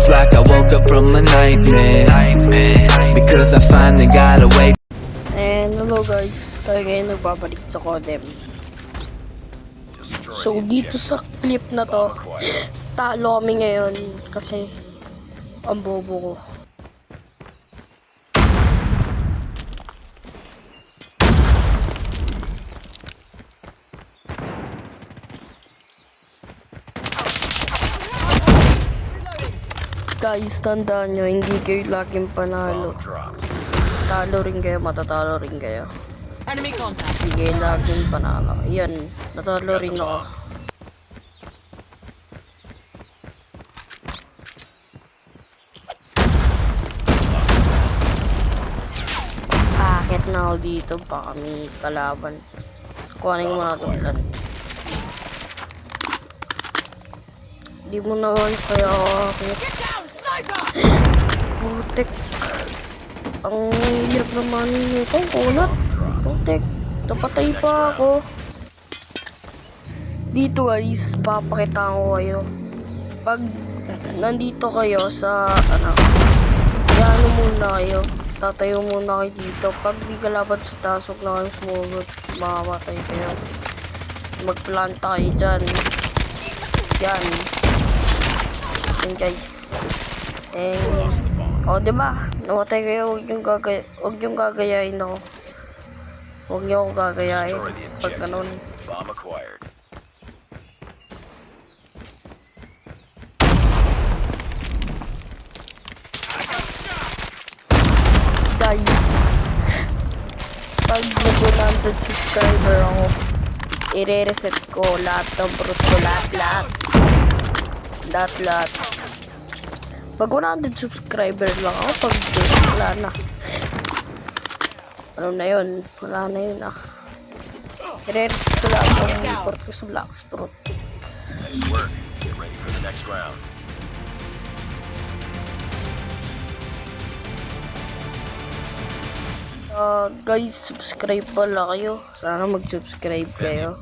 It's like I woke up from a nightmare because I finally got away. And hello guys, tayo ngayon nagbabalik sa Codem. So dito sa clip na to, talo kami ngayon kasi ang bobo ko. Guys, tandaan nyo, hindi kayo laging panalo. Talo rin kayo, matatalo rin kayo. Enemy contact. Hindi kayo laging panalo. Yan, natalo rin ako. Akit na ako dito, baka may kalaban. Kuhanin mo na ito, plan. Hindi mo na kaya ako akit. Putek. Ang hirap naman nito, kunat. Putek. Napatay pa ako. Dito guys, papakita ko kayo. Pag nandito kayo sa, ano muna kayo. Tatayo muna kayo dito. Pag di kalaban sa taas, huwag na kayo sumugot. Makamatay kayo. Magplanta kayo dyan. Yan. Yan guys. And, diba? Namatay kayo, huwag yung gagayain ako. Huwag niyo ako gagayain. Pag ganun. Guys, pag nag-100 subscriber ako, i-reset ko lahat ng brute ko, lahat. Pag 100 subscriber lang ako, pag wala na. Ano na yun? Wala na yun I-reset ko lang ang port ko sa Black Sprut. Nice work. Get ready for the next round. Guys, subscribe pala kayo. Sana mag-subscribe kayo.